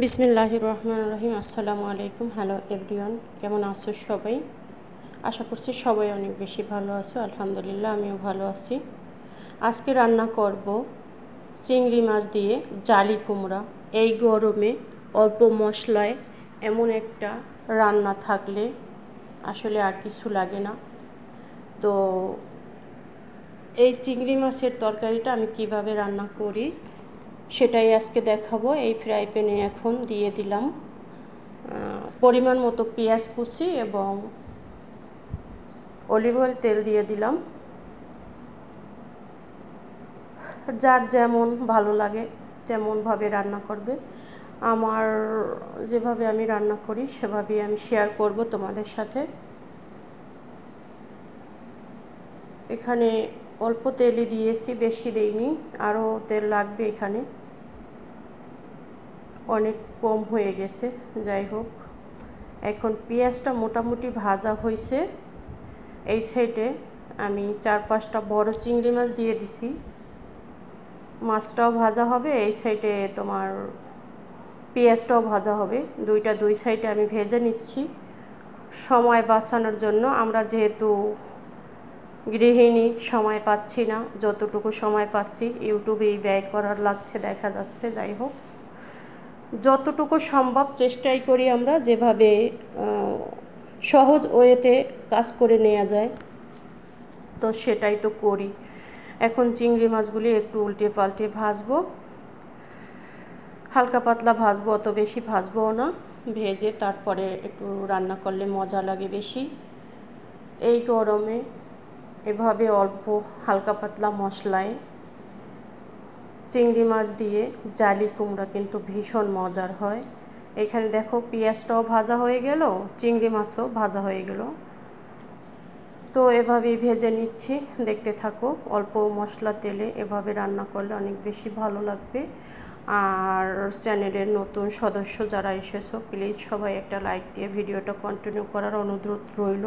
বিসমিল্লাহির রহমানির রহিম। আসসালামু আলাইকুম। হ্যালো এভরিওয়ান, কেমন আছো সবাই? আশা করছি সবাই অনেক বেশি ভালো আছো। আলহামদুলিল্লাহ, আমিও ভালো আছি। আজকে রান্না করব চিংড়ি মাছ দিয়ে জালি কুমড়া। এই গরমে অল্প মশলায় এমন একটা রান্না থাকলে আসলে আর কিছু লাগে না। তো এই চিংড়ি মাছের তরকারিটা আমি কিভাবে রান্না করি সেটাই আজকে দেখাবো। এই ফ্রাই প্যানে এখন দিয়ে দিলাম পরিমাণ মতো পেঁয়াজ কুচি এবং অলিভ অয়েল, তেল দিয়ে দিলাম। যার যেমন ভালো লাগে তেমনভাবে রান্না করবে। আমার যেভাবে আমি রান্না করি সেভাবেই আমি শেয়ার করব তোমাদের সাথে। এখানে অল্প তেলই দিয়েছি, বেশি দেইনি, আরও তেল লাগবে। এখানে অনেক কম হয়ে গেছে। যাই হোক, এখন পেঁয়াজটা মোটামুটি ভাজা হয়েছে। এই সাইডে আমি 4-5টা বড় চিংড়ি মাছ দিয়ে দিছি। মাছটাও ভাজা হবে, এই সাইডে তোমার পেঁয়াজটাও ভাজা হবে। দুই সাইডে আমি ভেজে নিচ্ছি সময় বাঁচানোর জন্য। আমরা যেহেতু গৃহিণী, সময় পাচ্ছি না, যতটুকু সময় পাচ্ছি ইউটিউবেই ব্যয় করার লাগছে দেখা যাচ্ছে। যাই হোক, যতটুকু সম্ভব চেষ্টাই করি আমরা যেভাবে সহজ ওয়েতে কাজ করে নেওয়া যায়, তো সেটাই তো করি। এখন চিংড়ি মাছগুলি একটু উল্টে পাল্টে ভাজবো, হালকা পাতলা ভাজবো, অত বেশি ভাজবো না। ভেজে তারপরে একটু রান্না করলে মজা লাগে বেশি। এই গরমে এভাবে অল্প হালকা পাতলা মশলায় চিংড়ি মাছ দিয়ে জালি কুমড়া কিন্তু ভীষণ মজার হয়। এখানে দেখো পেঁয়াজটাও ভাজা হয়ে গেল, চিংড়ি মাছও ভাজা হয়ে গেল। তো এভাবেই ভেজে নিচ্ছি, দেখতে থাকো। অল্প মশলা তেলে এভাবে রান্না করলে অনেক বেশি ভালো লাগবে। আর চ্যানেলের নতুন সদস্য যারা এসেছো, প্লিজ সবাই একটা লাইক দিয়ে ভিডিওটা কন্টিনিউ করার অনুরোধ রইল।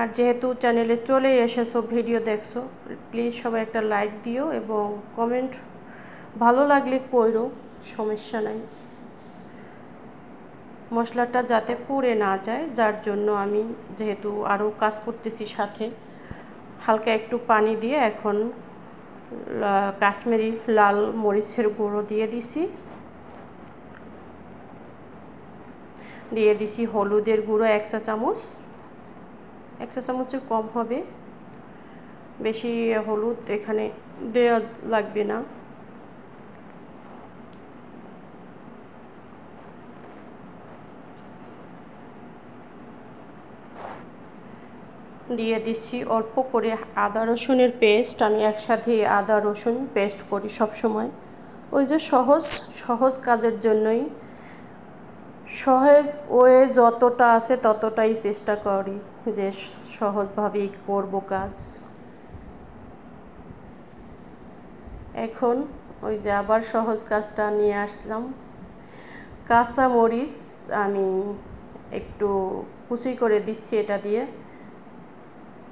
আর যেহেতু চ্যানেলে চলে এসেছো, ভিডিও দেখছো, প্লিজ সবাই একটা লাইক দিও এবং কমেন্ট ভালো লাগলে কইরো, সমস্যা নাই। মশলাটা যাতে পুড়ে না যায়, যার জন্য আমি যেহেতু আরও কাজ করতেছি সাথে, হালকা একটু পানি দিয়ে এখন কাশ্মীরি লাল মরিচের গুঁড়ো দিয়ে দিছি হলুদের গুঁড়ো 1 চা চামচ, 1 চা চামচের কম হবে, বেশি হলুদ এখানে দেওয়া লাগবে না। দিয়ে দিচ্ছি অল্প করে আদা রসুনের পেস্ট। আমি একসাথে আদা রসুন পেস্ট করি সব সময়, ওই যে সহজ কাজের জন্যই। সহজ ওয়ে যতটা আছে ততটাই চেষ্টা করি যে সহজভাবেই করব কাজ। এখন ওই যে আবার সহজ কাজটা নিয়ে আসলাম। কাঁচা মরিচ আমি একটু কুচি করে দিচ্ছি, এটা দিয়ে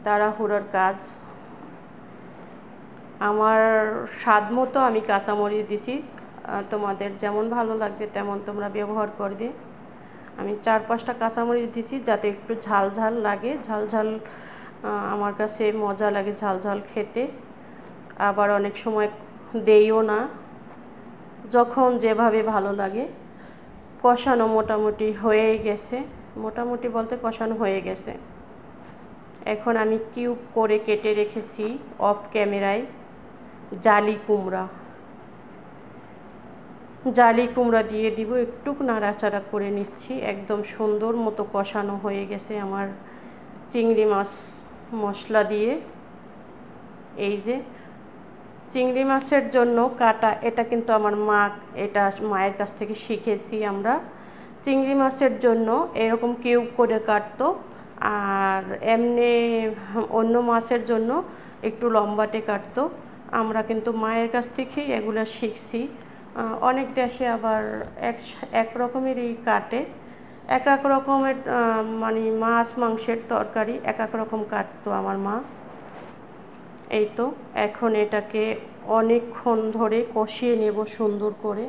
তাড়াহুড়োর কাজ। আমার স্বাদ মতো আমি কাঁচামরিচ দিছি, তোমাদের যেমন ভালো লাগবে তেমন তোমরা ব্যবহার করবে। আমি 4-5টা কাঁচামরিচ দিছি যাতে একটু ঝাল ঝাল লাগে। ঝাল আমার কাছে মজা লাগে ঝাল ঝাল খেতে। আবার অনেক সময় দেইও না, যখন যেভাবে ভালো লাগে। কষানো মোটামুটি হয়েই গেছে, মোটামুটি বলতে কষানো হয়ে গেছে। এখন আমি কিউব করে কেটে রেখেছি অফ ক্যামেরায় জালি কুমড়া দিয়ে দিব। একটু নাড়াচাড়া করে নিচ্ছি। একদম সুন্দর মতো কষানো হয়ে গেছে আমার চিংড়ি মাছ মশলা দিয়ে। এই যে চিংড়ি মাছের জন্য কাটা, এটা কিন্তু আমার এটা মায়ের কাছ থেকে শিখেছি আমরা। চিংড়ি মাছের জন্য এরকম কিউব করে কাটতো, আর এমনি অন্য মাছের জন্য একটু লম্বাটে কাটতো। আমরা কিন্তু মায়ের কাছ থেকেই এগুলো শিখছি। অনেক দেশে আবার এক রকমেরই কাটে, এক এক রকমের মানে মাছ মাংসের তরকারি এক এক রকম কাটতো আমার মা। এই তো এখন এটাকে অনেকক্ষণ ধরে কষিয়ে নেব সুন্দর করে।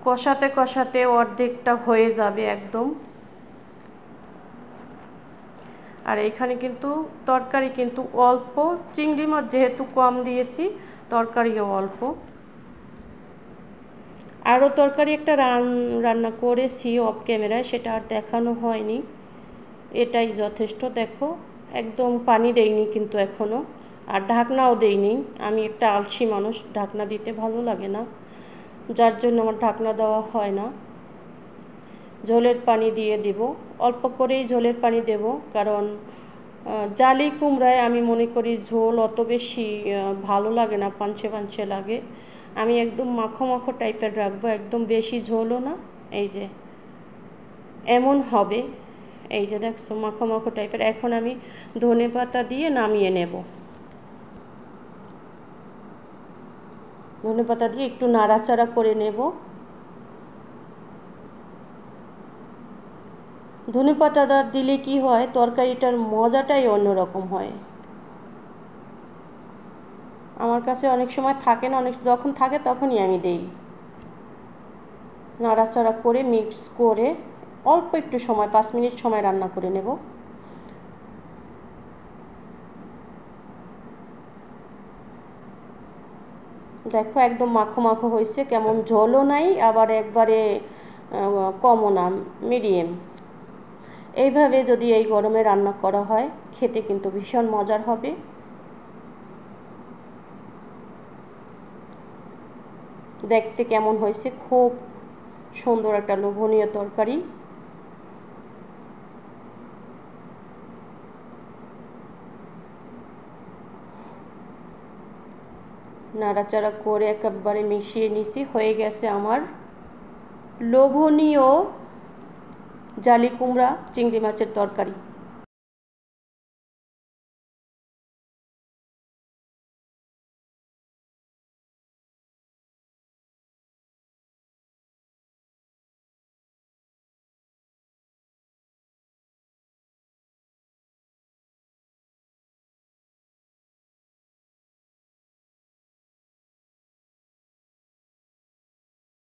কষাতে কষাতে অর্ধেকটা হয়ে যাবে একদম। আর এখানে কিন্তু তরকারি কিন্তু অল্প, চিংড়ি মাছ যেহেতু কম দিয়েছি, তরকারিও অল্প। আরও তরকারি একটা রান্না করেছি অফ ক্যামেরায়, সেটা আর দেখানো হয়নি, এটাই যথেষ্ট। দেখো একদম পানি দেইনি কিন্তু এখনও, আর ঢাকনাও দেইনি। আমি একটা আলসি মানুষ, ঢাকনা দিতে ভালো লাগে না, যার জন্য আমার ঢাকনা দেওয়া হয় না। ঝোলের পানি দিয়ে দিব, অল্প করেই ঝোলের পানি দেব, কারণ জালি কুমড়ায় আমি মনে করি ঝোল অত বেশি ভালো লাগে না, পাঞ্চে পাঞ্চে লাগে। আমি একদম মাখো মাখো টাইপের রাখবো, একদম বেশি ঝোলও না। এই যে এমন হবে, এই যে দেখছো মাখো মাখো টাইপের। এখন আমি ধনেপাতা দিয়ে নামিয়ে নেব। ধনেপাতা দিয়ে একটু নাড়াচাড়া করে নেব। ধনেপাতাটা দিলে কি হয়, তরকারিটার মজাটাই অন্যরকম হয়। আমার কাছে অনেক সময় থাকে না, যখন থাকে তখনই আমি দেই। নাড়াচাড়া করে মিক্স করে অল্প একটু সময়, 5 মিনিট সময় রান্না করে নেব। দেখো একদম মাখো মাখো হয়েছে, কেমন ঝোলও নাই আবার একবারে কমও না, মিডিয়াম। এইভাবে যদি এই গরমে রান্না করা হয়, খেতে কিন্তু ভীষণ মজার হবে। দেখতে কেমন হয়েছে, খুব সুন্দর একটা লোভনীয় তরকারি। নাড়াচাড়া করে একেবারে মিশিয়ে নিছি, হয়ে গেছে আমার লোভনীয় জালি কুমড়া চিংড়ি মাছের তরকারি।